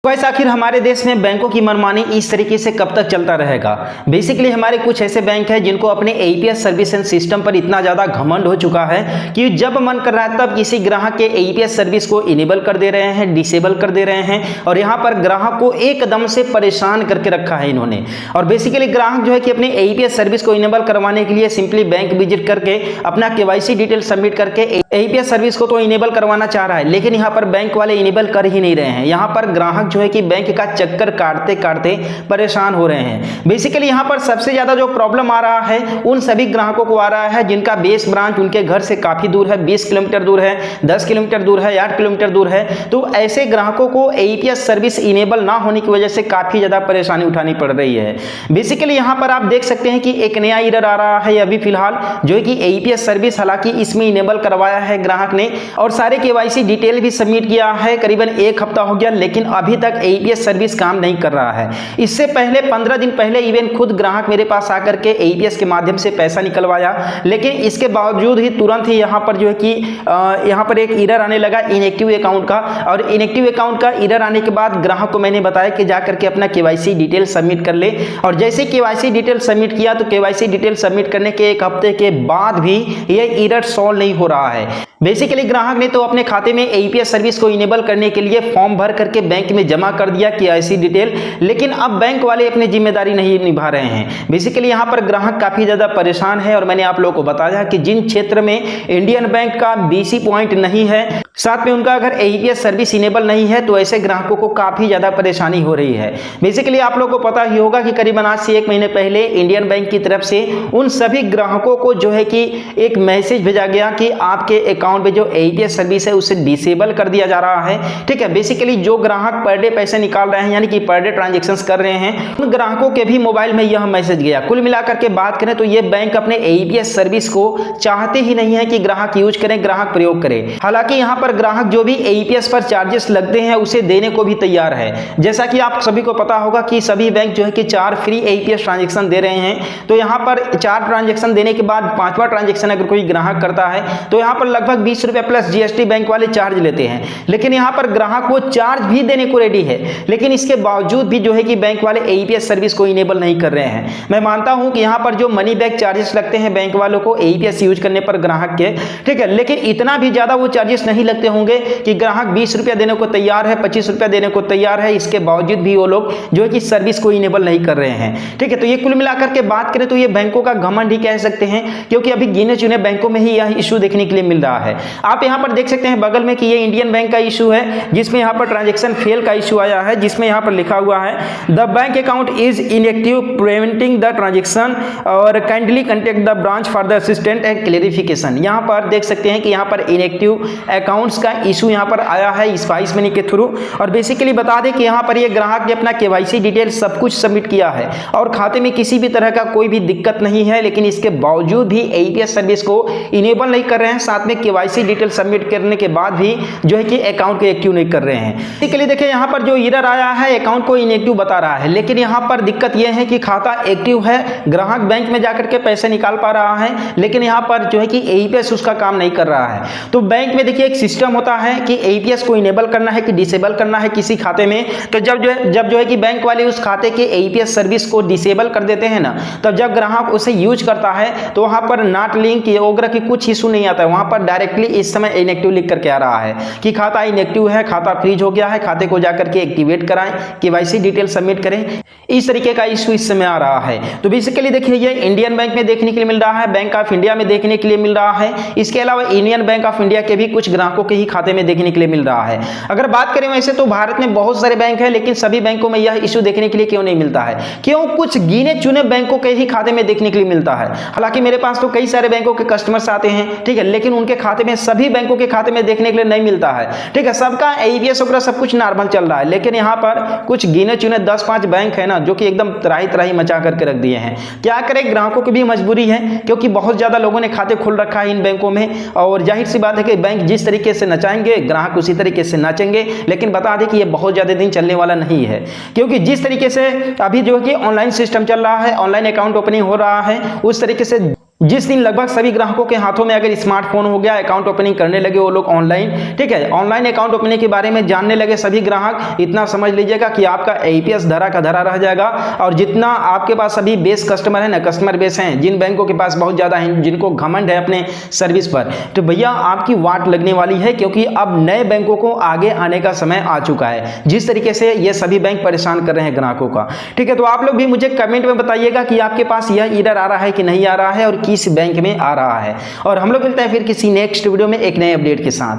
वैसे आखिर हमारे देश में बैंकों की मनमानी इस तरीके से कब तक चलता रहेगा। बेसिकली हमारे कुछ ऐसे बैंक हैं जिनको अपने एईपीएस सर्विस एंड सिस्टम पर इतना ज़्यादा घमंड हो चुका है कि जब मन कर रहा है तब किसी ग्राहक के एईपीएस सर्विस को इनेबल कर दे रहे हैं, डिसेबल कर दे रहे हैं और यहाँ पर ग्राहक को एकदम से परेशान करके रखा है इन्होंने। और बेसिकली ग्राहक जो है कि अपने एईपीएस सर्विस को इनेबल करवाने के लिए सिंपली बैंक विजिट करके अपना केवाईसी डिटेल सबमिट करके एईपीएस सर्विस को तो इनेबल करवाना चाह रहा है, लेकिन यहाँ पर बैंक वाले इनेबल कर ही नहीं रहे हैं। यहाँ पर ग्राहक जो है कि बैंक का चक्कर काटते काटते परेशान हो रहे हैं। बेसिकली यहाँ पर सबसे ज्यादा जो प्रॉब्लम आ रहा है उन सभी ग्राहकों को आ रहा है जिनका बेस ब्रांच उनके घर से काफी दूर है, 20 किलोमीटर दूर है, 10 किलोमीटर दूर है, 8 किलोमीटर दूर है। तो ऐसे ग्राहकों को एईपीएस सर्विस इनेबल ना होने की वजह से काफी ज्यादा परेशानी उठानी पड़ रही है। बेसिकली यहाँ पर आप देख सकते हैं कि एक नया एरर आ रहा है अभी फिलहाल, जो है कि एईपीएस सर्विस, हालांकि इसमें इनेबल करवाया है ग्राहक ने और सारे केवाईसी डिटेल भी सबमिट किया है, करीबन 1 हफ्ता हो गया, लेकिन अभी तक एईपीएस सर्विस काम नहीं कर रहा है। इससे पहले 15 दिन पहले इवन खुद ग्राहक मेरे पास आकर के एईपीएस के माध्यम से पैसा निकलवाया, लेकिन इसके बावजूद ही तुरंत ही यहाँ पर जो है कि यहाँ पर एक एरर आने लगा इनएक्टिव अकाउंट का। और इनएक्टिव अकाउंट का एरर आने के बाद ग्राहक को मैंने बताया कि जाकर के अपना केवाईसी डिटेल सबमिट कर ले, और जैसे केवाईसी डिटेल सबमिट किया तो केवाईसी डिटेल सबमिट करने के 1 हफ्ते के बाद भी ये एरर सॉल्व नहीं हो रहा है। बेसिकली ग्राहक ने तो अपने खाते में एईपीएस सर्विस को इनेबल करने के लिए फॉर्म भर करके बैंक में जमा कर दिया केवाईसी डिटेल, लेकिन अब बैंक वाले अपनी जिम्मेदारी नहीं निभा रहे हैं। बेसिकली यहाँ पर ग्राहक काफी ज्यादा परेशान है और मैंने आप लोगों को बताया कि जिन क्षेत्र में इंडियन बैंक का बीसी पॉइंट नहीं है, साथ में उनका अगर एईपीएस सर्विस इनेबल नहीं है, तो ऐसे ग्राहकों को काफी ज्यादा परेशानी हो रही है। बेसिकली आप लोगों को पता ही होगा कि करीबन आज से 1 महीने पहले इंडियन बैंक की तरफ से उन सभी ग्राहकों को जो है कि एक मैसेज भेजा गया कि आपके अकाउंट में जो एईपीएस सर्विस है उसे डिसेबल कर दिया जा रहा है। ठीक है, बेसिकली जो ग्राहक पर डे पैसे निकाल रहे हैं यानी कि पर डे ट्रांजेक्शंस कर रहे हैं, उन ग्राहकों के भी मोबाइल में यह मैसेज गया। कुल मिलाकर के बात करें तो ये बैंक अपने एईपीएस सर्विस को चाहते ही नहीं है कि ग्राहक यूज करें, ग्राहक प्रयोग करें। हालांकि यहाँ पर ग्राहक जो भी एईपीएस पर चार्जेस लगते हैं उसे देने को भी तैयार है। जैसा कि आप सभी को पता होगा कि सभी बैंक जो है कि 4 फ्री एईपीएस ट्रांजेक्शन दे रहे हैं, तो यहाँ पर 4 ट्रांजेक्शन देने के बाद 5वां ट्रांजेक्शन अगर कोई ग्राहक करता है तो यहाँ पर लगभग 20 रुपए प्लस जीएसटी बैंक वाले चार्ज लेते हैं। लेकिन यहाँ पर ग्राहक वो चार्ज भी देने को रेडी है, लेकिन इसके बावजूद भी जो है कि बैंक वाले एईपीएस सर्विस को इनेबल नहीं कर रहे हैं। मैं मानता हूं कि यहाँ पर जो मनी बैक चार्जेस लगते हैं बैंक वालों को एईपीएस यूज करने पर ग्राहक के, ठीक है, लेकिन इतना भी ज्यादा वो चार्जेस नहीं लगते होंगे कि ग्राहक 20 रुपया देने को तैयार है, 25 रुपया देने को तैयार है, इसके बावजूद भी वो लोग जो है कि सर्विस को इनेबल नहीं कर रहे हैं। ठीक है, तो ये कुल मिलाकर के बात करें तो ये बैंकों का घमंड ही कह सकते हैं, क्योंकि अभी गिने चुने बैंकों में ही यह इशू देखने के लिए मिल रहा है। आप यहाँ पर देख सकते हैं बगल में कि ये इंडियन बैंक का इशू है, जिसमें यहाँ पर ट्रांजेक्शन फेल का इशू आया है, जिसमें यहाँ पर लिखा हुआ है the bank account is inactive preventing the transaction और kindly contact the branch for the assistant and clarification. यहाँ पर देख सकते हैं कि यहाँ पर इनएक्टिव अकाउंट्स का इशू यहाँ पर आया है स्पाइस मनी के थ्रू। और बेसिकली बता दें कि यहाँ पर ये ग्राहक ने अपना केवाईसी डिटेल सब कुछ सबमिट किया है और खाते में किसी भी तरह का कोई भी दिक्कत नहीं है, लेकिन इसके बावजूद भी एईपीएस सर्विस को इनेबल नहीं कर रहे हैं, साथ में केवाईसी डिटेल सबमिट करने के बाद भी जो है कि अकाउंट को एक्टिव नहीं कर रहे हैं। इसके लिए देखिए यहाँ पर जो एरर आया है अकाउंट को इनएक्टिव बता रहा है, लेकिन यहाँ पर दिक्कत यह है कि खाता एक्टिव है, ग्राहक बैंक में जाकर के पैसे निकाल पा रहा है, लेकिन यहाँ पर जो है कि एईपीएस उसका काम नहीं कर रहा है। तो बैंक में देखिए एक सिस्टम होता है कि एईपीएस को इनेबल करना है कि डिसेबल करना है किसी खाते में, तो जब जो है कि बैंक वाले उस खाते के एईपीएस सर्विस को डिसेबल कर देते हैं ना, तब जब ग्राहक उसे यूज करता है तो वहां पर नॉट लिंक वगैरह की कुछ इशू नहीं आता है, वहां पर डायरेक्टली इस समय इनएक्टिव लिख करके आ रहा है कि खाता इनएक्टिव है, खाता फ्रीज हो गया है, खाते को जाकर के एक्टिवेट कराएं, केवाईसी डिटेल सबमिट करें। इस तरीके का इशू इस समय आ रहा है। तो बेसिकली देखिए ये इंडियन बैंक में देखने के लिए मिल रहा है, बैंक ऑफ इंडिया में देखने के लिए मिल रहा है, इसके अलावा यूनियन बैंक ऑफ इंडिया के भी कुछ ग्राहकों के ही खाते में देखने के लिए मिल रहा है। अगर बात करें वैसे तो भारत में बहुत सारे बैंक है, लेकिन सभी बैंकों में यह इशू देखने के लिए क्यों नहीं मिलता है? क्यों कुछ गिने चुने बैंकों के ही खाते में देखने के लिए मिलता है। हालांकि मेरे पास तो कई सारे बैंकों के कस्टमर्स आते हैं, ठीक है, लेकिन उनके खाते में सभी बैंकों के खाते में देखने के लिए नहीं मिलता है। ठीक है, सबका एईपीएस वगैरह सब कुछ नॉर्मल चल रहा है, लेकिन यहाँ पर कुछ गिने चुने 10-5 बैंक है ना जो कि एकदम त्राही त्राही मचा करके रख दिए हैं। क्या करें, ग्राहकों की भी मजबूरी है, क्योंकि बहुत ज्यादा लोगों ने खाते खोल रखा है इन बैंकों में, और जाहिर सी बात है कि बैंक जिस तरीके से नचाएंगे ग्राहक उसी तरीके से नाचेंगे। लेकिन बता दें कि ये बहुत ज्यादा दिन चलने वाला नहीं है, क्योंकि जिस तरीके से अभी जो है कि ऑनलाइन सिस्टम चल रहा है, ऑनलाइन अकाउंट ओपनिंग हो रहा है, उस तरीके से जिस दिन लगभग सभी ग्राहकों के हाथों में अगर स्मार्टफोन हो गया, अकाउंट ओपनिंग करने लगे वो लोग ऑनलाइन, ठीक है, ऑनलाइन अकाउंट ओपनिंग के बारे में जानने लगे सभी ग्राहक, इतना समझ लीजिएगा कि आपका एईपीएस धरा का धरा रह जाएगा। और जितना आपके पास सभी बेस कस्टमर है ना, कस्टमर बेस हैं, जिन बैंकों के पास बहुत ज़्यादा है, जिनको घमंड है अपने सर्विस पर, तो भैया आपकी वाट लगने वाली है, क्योंकि अब नए बैंकों को आगे आने का समय आ चुका है। जिस तरीके से ये सभी बैंक परेशान कर रहे हैं ग्राहकों का, ठीक है। तो आप लोग भी मुझे कमेंट में बताइएगा कि आपके पास यह एरर आ रहा है कि नहीं आ रहा है, और किस बैंक में आ रहा है। और हम लोग मिलते हैं फिर किसी नेक्स्ट वीडियो में एक नए अपडेट के साथ।